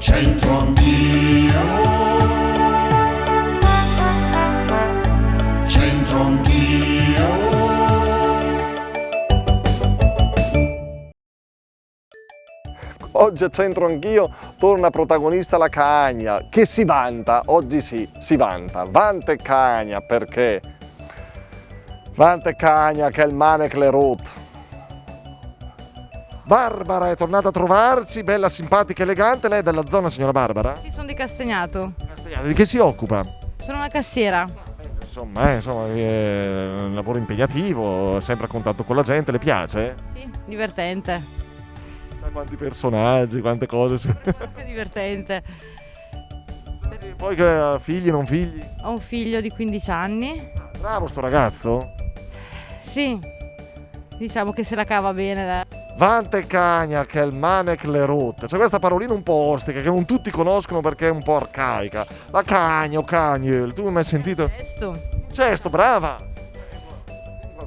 C'entro anch'io, c'entro anch'io. Oggi a Centro Anch'io torna protagonista la Cagna, che si vanta, oggi sì, si vanta. Vante Cagna, perché? Vante Cagna che è il Manek le Rot. Barbara è tornata a trovarci, bella, simpatica, elegante. Lei è della zona, signora Barbara? Sì, sono di Castagnato. Di che si occupa? Sono una cassiera. Insomma, è un lavoro impegnativo, sempre a contatto con la gente, le piace? Sì, divertente. Sa quanti personaggi, quante cose. Che divertente. E poi che ha figli, non figli? Ho un figlio di 15 anni. Bravo sto ragazzo. Sì, diciamo che se la cava bene. Dai. Vante Cagna che è il Manek le Rot. C'è questa parolina un po' ostica che non tutti conoscono perché è un po' arcaica. La Cagna o Cagnel, tu mi hai mai sentito? Cesto, brava!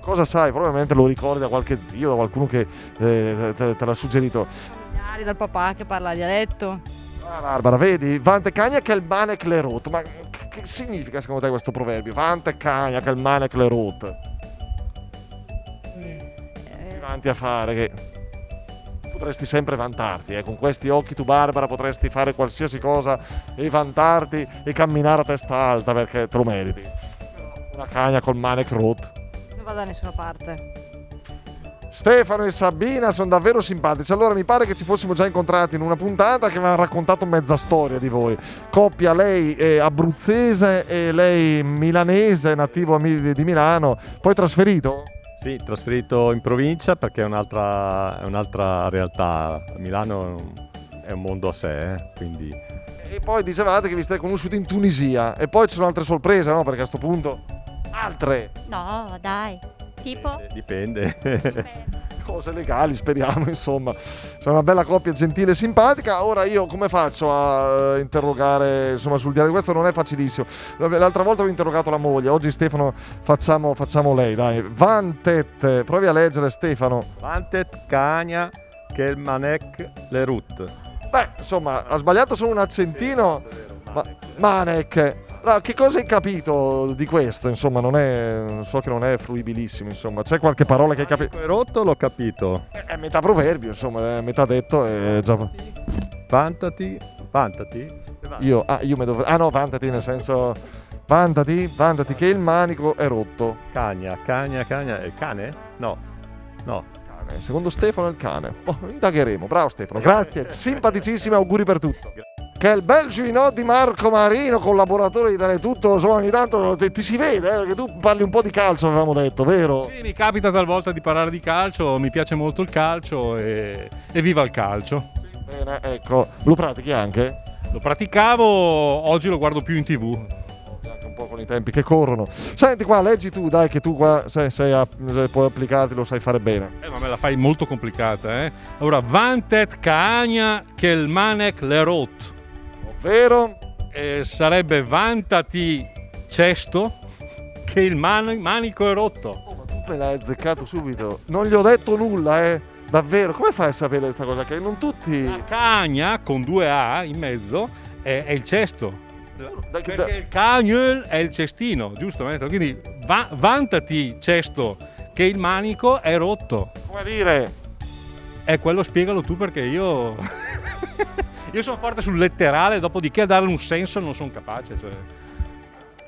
Cosa sai? Probabilmente lo ricordi da qualche zio, da qualcuno che te l'ha suggerito. Familiari, dal papà che parla dialetto. Ah, Barbara, vedi? Vante Cagna che è il Manek le Rot. Ma che significa secondo te questo proverbio? Vante Cagna che è il Manek le Rot. Avanti a fare che potresti sempre vantarti, con questi occhi tu Barbara potresti fare qualsiasi cosa e vantarti e camminare a testa alta perché te lo meriti. Una Cagna col Manek Rot. Non vado da nessuna parte. Stefano e Sabina sono davvero simpatici. Allora mi pare che ci fossimo già incontrati in una puntata che mi hanno raccontato mezza storia di voi. Coppia, lei è abruzzese e lei milanese, nativo di Milano, poi trasferito? Sì, trasferito in provincia perché è un'altra realtà. Milano è un mondo a sé, quindi... E poi dicevate che vi siete conosciuti in Tunisia e poi ci sono altre sorprese, no? Perché a sto punto... Altre! No, dai. Tipo? Dipende. Cose legali, speriamo, insomma. Sono una bella coppia gentile e simpatica. Ora io come faccio a interrogare, insomma, sul diario? Questo non è facilissimo. L'altra volta ho interrogato la moglie, oggi Stefano facciamo lei, dai. Vantet, provi a leggere Stefano. Vantet Cagna che il Manek le Rut. Beh, insomma, ha sbagliato solo un accentino. Manek. No, che cosa hai capito di questo? Insomma, so che non è fruibilissimo, insomma. C'è qualche parola che hai capito? È rotto, l'ho capito. È metà proverbio, insomma, è metà detto e già... Vantati? Io mi dovevo... Ah no, vantati nel senso... Vantati che il manico è rotto. Cagna. È il cane? No. Cane. Secondo Stefano è il cane. Indagheremo. Bravo Stefano. Grazie. Simpaticissimi, auguri per tutto. Che è il bel Gino di Marco Marino, collaboratore di Teletutto. Insomma, ogni tanto ti si vede, perché tu parli un po' di calcio, avevamo detto, vero? Sì, mi capita talvolta di parlare di calcio, mi piace molto il calcio e viva il calcio. Bene, ecco. Lo pratichi anche? Lo praticavo, oggi lo guardo più in TV. Anche un po' con i tempi che corrono. Senti qua, leggi tu, dai, che tu qua se puoi applicarti, lo sai fare bene. Ma me la fai molto complicata, eh? Allora, Vantet Cagna che il Manek le Rot. Vero? Sarebbe vantati cesto che il manico è rotto. Oh, ma tu me l'hai azzeccato subito. Non gli ho detto nulla, davvero. Come fai a sapere questa cosa? Che non tutti... La cagna con 2 A in mezzo è il cesto. Perché il cagnol è il cestino, giusto? Quindi vantati cesto che il manico è rotto. Come dire? Quello spiegalo tu perché io... Io sono forte sul letterale, dopodiché a darle un senso non sono capace.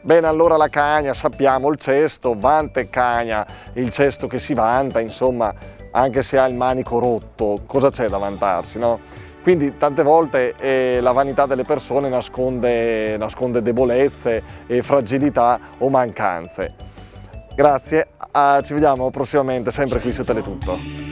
Bene, allora la Cagna, sappiamo il cesto, Vante Cagna, il cesto che si vanta, insomma, anche se ha il manico rotto, cosa c'è da vantarsi, no? Quindi tante volte la vanità delle persone nasconde debolezze e fragilità o mancanze. Grazie, ci vediamo prossimamente sempre qui su Teletutto.